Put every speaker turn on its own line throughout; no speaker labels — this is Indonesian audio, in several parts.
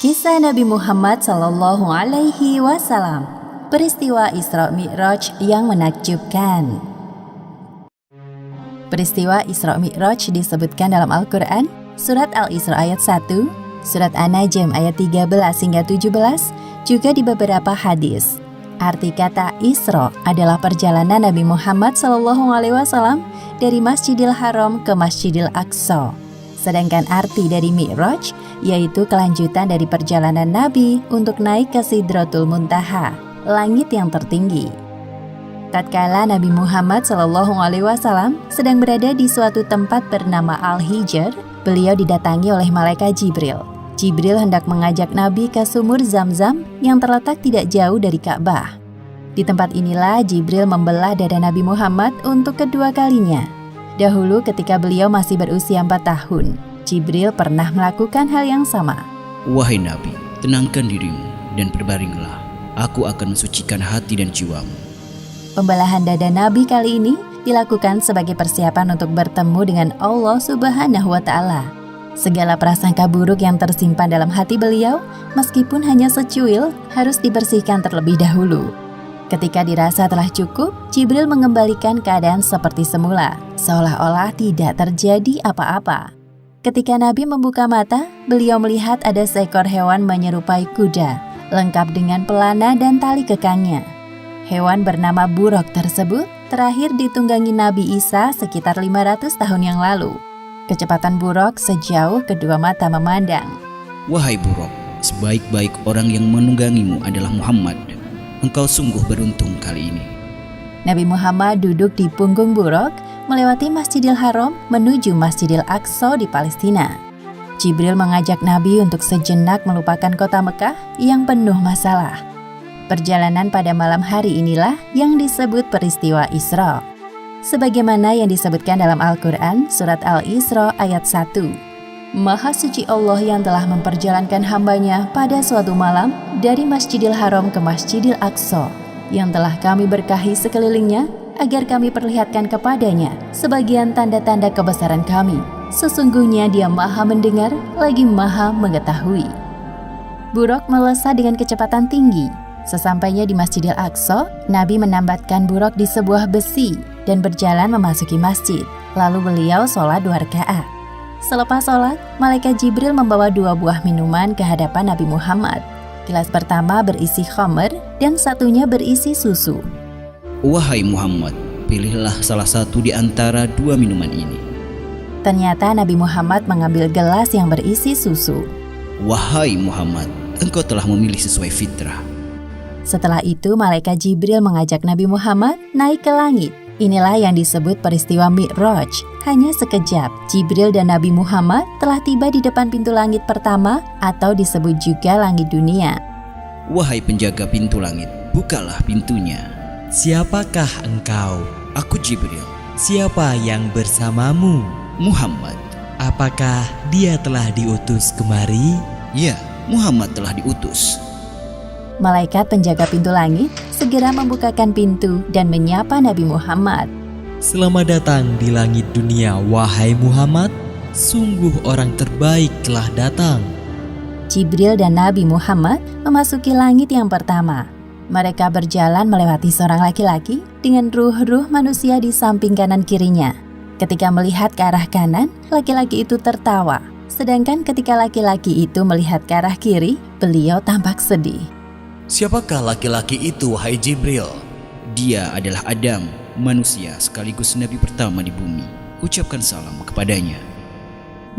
Kisah Nabi Muhammad Sallallahu Alaihi Wasallam, peristiwa Isra Mi'raj yang menakjubkan. Peristiwa Isra Mi'raj disebutkan dalam Al-Quran, Surat Al-Isra ayat 1, Surat An-Najm ayat 13 hingga 17, juga di beberapa hadis. Arti kata Isra adalah perjalanan Nabi Muhammad Sallallahu Alaihi Wasallam dari Masjidil Haram ke Masjidil Aqsa. Sedangkan arti dari Mi'raj yaitu kelanjutan dari perjalanan Nabi untuk naik ke Sidratul Muntaha, langit yang tertinggi. Tatkala Nabi Muhammad SAW sedang berada di suatu tempat bernama Al-Hijr, beliau didatangi oleh malaikat Jibril. Jibril hendak mengajak Nabi ke sumur Zam-Zam yang terletak tidak jauh dari Ka'bah. Di tempat inilah Jibril membelah dada Nabi Muhammad untuk kedua kalinya. Dahulu ketika beliau masih berusia 4 tahun, Jibril pernah melakukan hal yang sama.
Wahai Nabi, tenangkan dirimu dan berbaringlah. Aku akan mensucikan hati dan jiwamu.
Pembelahan dada Nabi kali ini dilakukan sebagai persiapan untuk bertemu dengan Allah Subhanahu wa Ta'ala. Segala prasangka buruk yang tersimpan dalam hati beliau, meskipun hanya secuil, harus dibersihkan terlebih dahulu. Ketika dirasa telah cukup, Jibril mengembalikan keadaan seperti semula, seolah-olah tidak terjadi apa-apa. Ketika Nabi membuka mata, beliau melihat ada seekor hewan menyerupai kuda, lengkap dengan pelana dan tali kekangnya. Hewan bernama buruk tersebut terakhir ditunggangi Nabi Isa sekitar 500 tahun yang lalu. Kecepatan buruk sejauh kedua mata memandang.
Wahai buruk, sebaik-baik orang yang menunggangimu adalah Muhammad. Engkau sungguh beruntung kali ini.
Nabi Muhammad duduk di punggung buruk, melewati Masjidil Haram menuju Masjidil Aqsa di Palestina. Jibril mengajak Nabi untuk sejenak melupakan kota Mekah yang penuh masalah. Perjalanan pada malam hari inilah yang disebut peristiwa Isra. Sebagaimana yang disebutkan dalam Al-Quran, Surat Al-Isra ayat 1. Maha suci Allah yang telah memperjalankan hambanya pada suatu malam dari Masjidil Haram ke Masjidil Aqsa, yang telah kami berkahi sekelilingnya agar kami perlihatkan kepadanya sebagian tanda-tanda kebesaran kami. Sesungguhnya Dia Maha mendengar lagi Maha mengetahui. Buruk melesat dengan kecepatan tinggi. Sesampainya di Masjidil Aqsa, Nabi menambatkan buruk di sebuah besi dan berjalan memasuki masjid. Lalu beliau sholat 2 rakaat. Selepas sholat, malaikat Jibril membawa 2 buah minuman ke hadapan Nabi Muhammad. Gelas pertama berisi khamr dan satunya berisi susu.
Wahai Muhammad, pilihlah salah satu di antara 2 minuman ini.
Ternyata Nabi Muhammad mengambil gelas yang berisi susu.
Wahai Muhammad, engkau telah memilih sesuai fitrah.
Setelah itu, malaikat Jibril mengajak Nabi Muhammad naik ke langit. Inilah yang disebut peristiwa Mi'raj. Hanya sekejap, Jibril dan Nabi Muhammad telah tiba di depan pintu langit pertama atau disebut juga langit dunia.
Wahai penjaga pintu langit, bukalah pintunya.
Siapakah engkau?
Aku Jibril.
Siapa yang bersamamu?
Muhammad.
Apakah dia telah diutus kemari?
Ya, Muhammad telah diutus.
Malaikat penjaga pintu langit segera membukakan pintu dan menyapa Nabi Muhammad.
Selamat datang di langit dunia, wahai Muhammad. Sungguh orang terbaik telah datang.
Jibril dan Nabi Muhammad memasuki langit yang pertama. Mereka berjalan melewati seorang laki-laki dengan ruh-ruh manusia di samping kanan kirinya. Ketika melihat ke arah kanan, laki-laki itu tertawa. Sedangkan ketika laki-laki itu melihat ke arah kiri, beliau tampak sedih.
Siapakah laki-laki itu, wahai Jibril?
Dia adalah Adam, manusia sekaligus nabi pertama di bumi. Ucapkan salam kepadanya.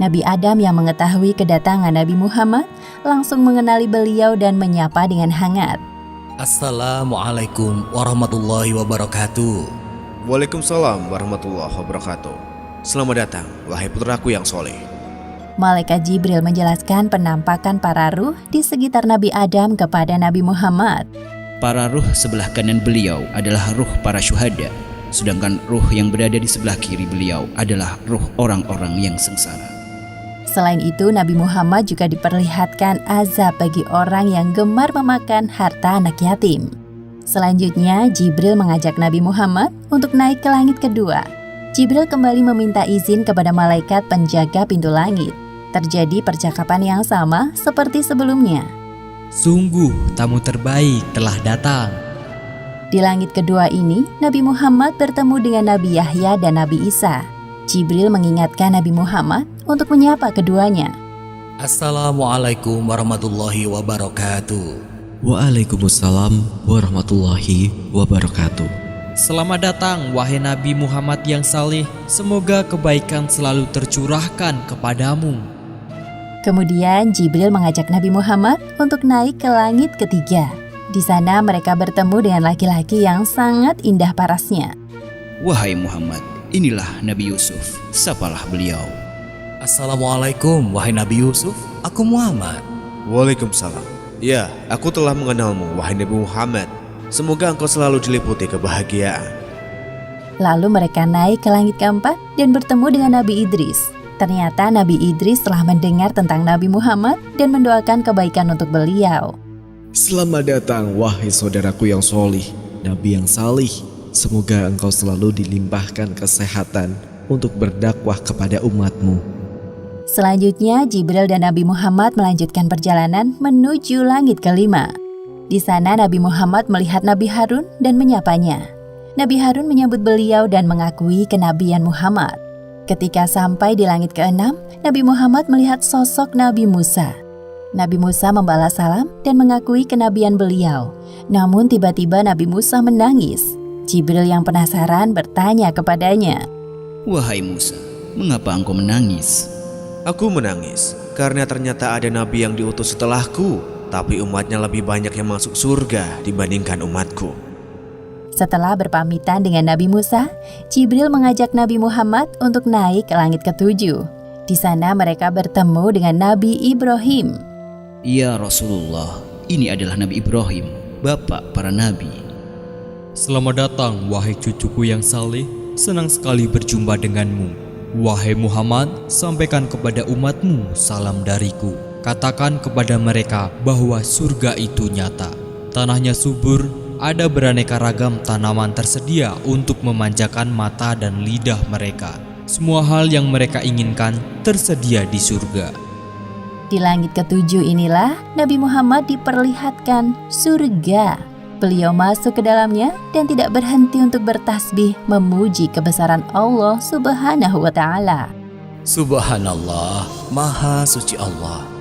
Nabi Adam yang mengetahui kedatangan Nabi Muhammad langsung mengenali beliau dan menyapa dengan hangat.
Assalamualaikum warahmatullahi wabarakatuh.
Waalaikumsalam warahmatullahi wabarakatuh. Selamat datang, wahai putraku yang soleh.
Malaikat Jibril menjelaskan penampakan para ruh di sekitar Nabi Adam kepada Nabi Muhammad.
Para ruh sebelah kanan beliau adalah ruh para syuhada, sedangkan ruh yang berada di sebelah kiri beliau adalah ruh orang-orang yang sengsara.
Selain itu, Nabi Muhammad juga diperlihatkan azab bagi orang yang gemar memakan harta anak yatim. Selanjutnya, Jibril mengajak Nabi Muhammad untuk naik ke langit kedua. Jibril kembali meminta izin kepada malaikat penjaga pintu langit. Terjadi percakapan yang sama seperti sebelumnya.
Sungguh tamu terbaik telah datang.
Di langit kedua ini, Nabi Muhammad bertemu dengan Nabi Yahya dan Nabi Isa. Jibril mengingatkan Nabi Muhammad untuk menyapa keduanya.
Assalamualaikum warahmatullahi wabarakatuh.
Waalaikumsalam warahmatullahi wabarakatuh.
Selamat datang wahai Nabi Muhammad yang saleh. Semoga kebaikan selalu tercurahkan kepadamu.
Kemudian Jibril mengajak Nabi Muhammad untuk naik ke langit ketiga. Di sana mereka bertemu dengan laki-laki yang sangat indah parasnya.
Wahai Muhammad, inilah Nabi Yusuf, sapalah beliau.
Assalamualaikum wahai Nabi Yusuf, aku Muhammad.
Waalaikumsalam. Ya, aku telah mengenalmu, wahai Nabi Muhammad. Semoga engkau selalu diliputi kebahagiaan.
Lalu mereka naik ke langit keempat dan bertemu dengan Nabi Idris. Ternyata Nabi Idris telah mendengar tentang Nabi Muhammad dan mendoakan kebaikan untuk beliau.
Selamat datang wahai saudaraku yang solih, Nabi yang salih. Semoga engkau selalu dilimpahkan kesehatan untuk berdakwah kepada umatmu.
Selanjutnya Jibril dan Nabi Muhammad melanjutkan perjalanan menuju langit kelima. Di sana Nabi Muhammad melihat Nabi Harun dan menyapanya. Nabi Harun menyambut beliau dan mengakui kenabian Muhammad. Ketika sampai di langit keenam, Nabi Muhammad melihat sosok Nabi Musa. Nabi Musa membalas salam dan mengakui kenabian beliau. Namun tiba-tiba Nabi Musa menangis. Jibril yang penasaran bertanya kepadanya.
Wahai Musa, mengapa engkau menangis?
Aku menangis karena ternyata ada nabi yang diutus setelahku, tapi umatnya lebih banyak yang masuk surga dibandingkan umatku.
Setelah berpamitan dengan Nabi Musa, Jibril mengajak Nabi Muhammad untuk naik ke langit ketujuh. Di sana mereka bertemu dengan Nabi Ibrahim.
Ya Rasulullah, ini adalah Nabi Ibrahim, bapak para nabi.
Selamat datang wahai cucuku yang saleh. Senang sekali berjumpa denganmu. Wahai Muhammad, sampaikan kepada umatmu salam dariku. Katakan kepada mereka bahwa surga itu nyata. Tanahnya subur, ada beraneka ragam tanaman tersedia untuk memanjakan mata dan lidah mereka. Semua hal yang mereka inginkan tersedia di surga.
Di langit ketujuh inilah Nabi Muhammad diperlihatkan surga. Beliau masuk ke dalamnya dan tidak berhenti untuk bertasbih memuji kebesaran Allah Subhanahu wa Ta'ala.
Subhanallah, Maha Suci Allah.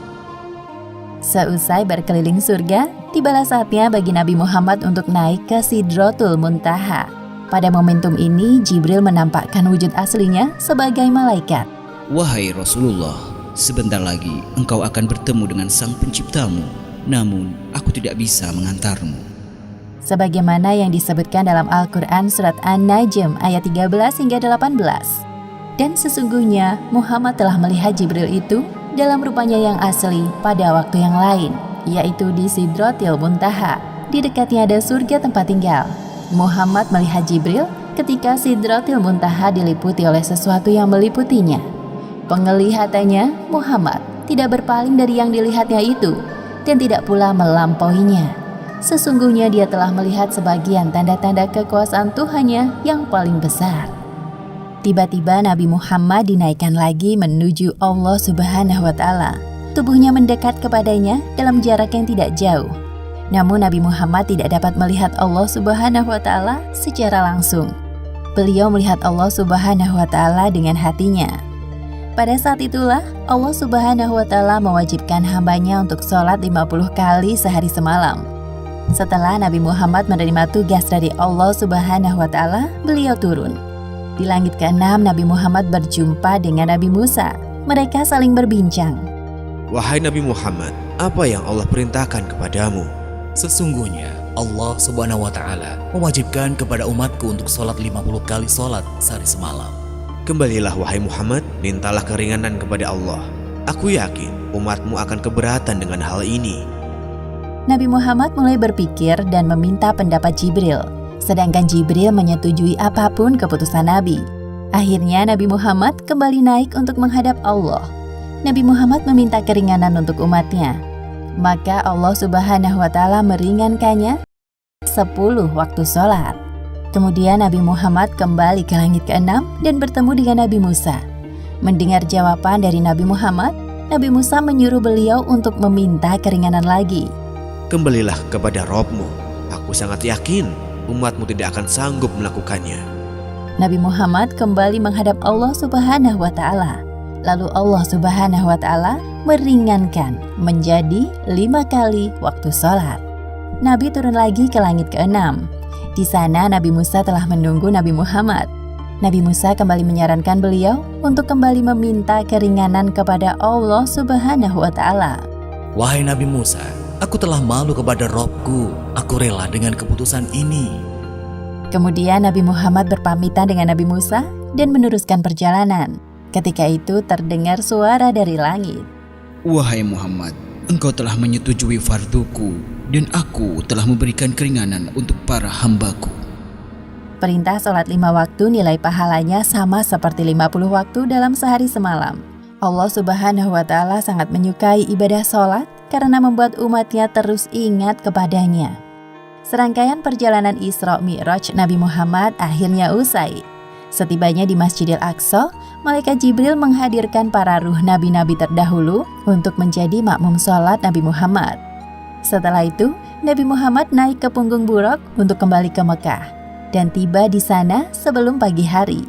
Seusai berkeliling surga, tibalah saatnya bagi Nabi Muhammad untuk naik ke Sidratul Muntaha. Pada momentum ini, Jibril menampakkan wujud aslinya sebagai malaikat.
Wahai Rasulullah, sebentar lagi engkau akan bertemu dengan Sang Penciptamu. Namun, aku tidak bisa mengantarmu.
Sebagaimana yang disebutkan dalam Al-Quran surat An-Najm ayat 13 hingga 18. Dan sesungguhnya Muhammad telah melihat Jibril itu dalam rupanya yang asli pada waktu yang lain, yaitu di Sidratil Muntaha. Di dekatnya ada surga tempat tinggal. Muhammad melihat Jibril ketika Sidratil Muntaha diliputi oleh sesuatu yang meliputinya. Penglihatannya, Muhammad tidak berpaling dari yang dilihatnya itu dan tidak pula melampauinya. Sesungguhnya dia telah melihat sebagian tanda-tanda kekuasaan Tuhannya yang paling besar. Tiba-tiba Nabi Muhammad dinaikkan lagi menuju Allah Subhanahu wa Ta'ala. Tubuhnya mendekat kepadanya dalam jarak yang tidak jauh. Namun Nabi Muhammad tidak dapat melihat Allah Subhanahu wa Ta'ala secara langsung. Beliau melihat Allah Subhanahu wa Ta'ala dengan hatinya. Pada saat itulah Allah Subhanahu wa Ta'ala mewajibkan hambanya untuk sholat 50 kali sehari semalam. Setelah Nabi Muhammad menerima tugas dari Allah Subhanahu wa Ta'ala, beliau turun. Di langit ke-6 Nabi Muhammad berjumpa dengan Nabi Musa. Mereka saling berbincang.
Wahai Nabi Muhammad, apa yang Allah perintahkan kepadamu?
Sesungguhnya Allah Subhanahu wa Ta'ala mewajibkan kepada umatku untuk sholat 50 kali sholat sehari semalam.
Kembalilah wahai Muhammad, mintalah keringanan kepada Allah. Aku yakin umatmu akan keberatan dengan hal ini.
Nabi Muhammad mulai berpikir dan meminta pendapat Jibril. Sedangkan Jibril menyetujui apapun keputusan Nabi. Akhirnya Nabi Muhammad kembali naik untuk menghadap Allah. Nabi Muhammad meminta keringanan untuk umatnya. Maka Allah Subhanahu wa Ta'ala meringankannya 10 waktu sholat. Kemudian Nabi Muhammad kembali ke langit ke-6 dan bertemu dengan Nabi Musa. Mendengar jawaban dari Nabi Muhammad, Nabi Musa menyuruh beliau untuk meminta keringanan lagi.
Kembalilah kepada Robmu. Aku sangat yakin umatmu tidak akan sanggup melakukannya.
Nabi Muhammad kembali menghadap Allah Subhanahu wa Ta'ala. Lalu Allah Subhanahu wa Ta'ala meringankan menjadi 5 kali waktu sholat. Nabi turun lagi ke langit ke-6. Di sana Nabi Musa telah menunggu Nabi Muhammad. Nabi Musa kembali menyarankan beliau untuk kembali meminta keringanan kepada Allah Subhanahu wa Ta'ala.
Wahai Nabi Musa, aku telah malu kepada Robku. Aku rela dengan keputusan ini.
Kemudian Nabi Muhammad berpamitan dengan Nabi Musa dan meneruskan perjalanan. Ketika itu terdengar suara dari langit.
Wahai Muhammad, engkau telah menyetujui farduku dan aku telah memberikan keringanan untuk para hambaku.
Perintah sholat 5 waktu nilai pahalanya sama seperti 50 waktu dalam sehari semalam. Allah Subhanahu wa Ta'ala sangat menyukai ibadah sholat karena membuat umatnya terus ingat kepadanya. Serangkaian perjalanan Isra Mi'raj Nabi Muhammad akhirnya usai. Setibanya di Masjidil Aqsa, Malaikat Jibril menghadirkan para ruh nabi-nabi terdahulu untuk menjadi makmum sholat Nabi Muhammad. Setelah itu, Nabi Muhammad naik ke punggung buruk untuk kembali ke Mekah dan tiba di sana sebelum pagi hari.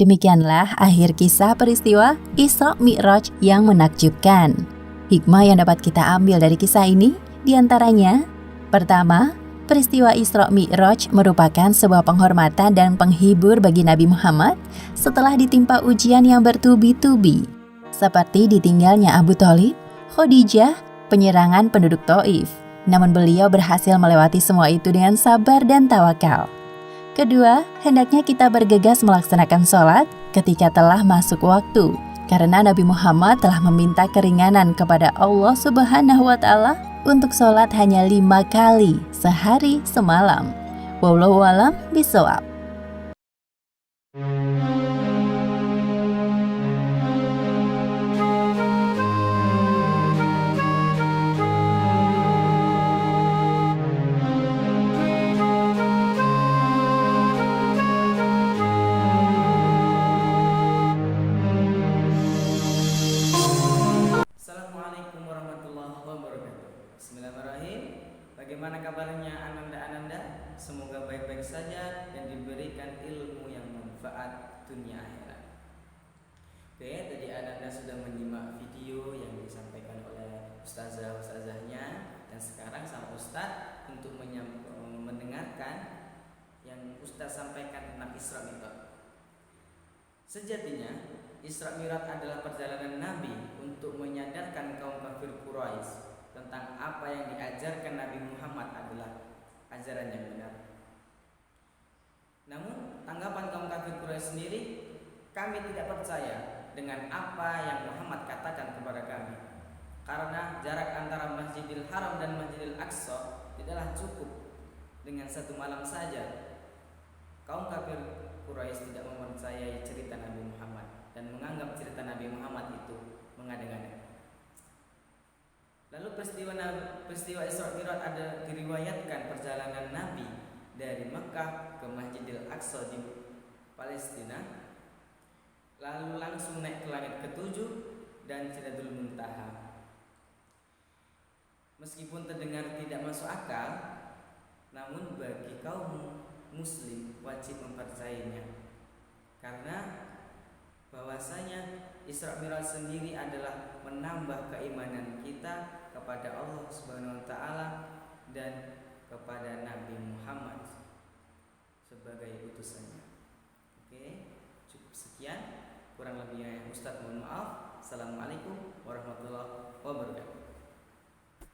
Demikianlah akhir kisah peristiwa Isra Mi'raj yang menakjubkan. Hikmah yang dapat kita ambil dari kisah ini diantaranya: pertama, peristiwa Isra Mi'raj merupakan sebuah penghormatan dan penghibur bagi Nabi Muhammad setelah ditimpa ujian yang bertubi-tubi, seperti ditinggalnya Abu Thalib, Khadijah, penyerangan penduduk Taif. Namun beliau berhasil melewati semua itu dengan sabar dan tawakal. Kedua, hendaknya kita bergegas melaksanakan sholat ketika telah masuk waktu, karena Nabi Muhammad telah meminta keringanan kepada Allah Subhanahu wa Ta'ala untuk sholat hanya 5 kali sehari semalam. Wallahu a'lam bishawab.
Assalamualaikum warahmatullahi wabarakatuh. Bismillahirrahmanirrahim. Bagaimana kabarnya Ananda? Semoga baik-baik saja dan diberikan ilmu yang manfaat dunia akhirat. Oke, tadi Ananda sudah menyimak video yang disampaikan oleh ustazah-ustazahnya, dan sekarang sang ustaz untuk mendengarkan yang ustaz sampaikan tentang Isra Mi'raj. Sejatinya Isra Mi'raj adalah perjalanan Nabi untuk menyadarkan kaum kafir Quraisy tentang apa yang diajarkan Nabi Muhammad adalah ajaran yang benar. Namun tanggapan kaum kafir Quraisy sendiri, kami tidak percaya dengan apa yang Muhammad katakan kepada kami, karena jarak antara Masjidil Haram dan Masjidil Aqsa tidaklah cukup dengan 1 malam saja. Kaum kafir Quraisy tidak mempercayai cerita Nabi Muhammad dan menganggap cerita Nabi Muhammad itu mengada-ngada. Lalu peristiwa Isra Mi'raj ada diriwayatkan perjalanan Nabi dari Mekah ke Masjidil Aqsa di Palestina, lalu langsung naik ke langit ke-7 dan Sidratul Muntaha. Meskipun terdengar tidak masuk akal, namun bagi kaum muslim wajib mempercayainya, karena bahwasanya Isra Mi'raj sendiri adalah menambah keimanan kita kepada Allah Subhanahu wa Ta'ala dan kepada Nabi Muhammad sebagai utusannya. Oke, cukup sekian. Kurang lebihnya Ustaz mohon maaf. Assalamualaikum warahmatullahi wabarakatuh.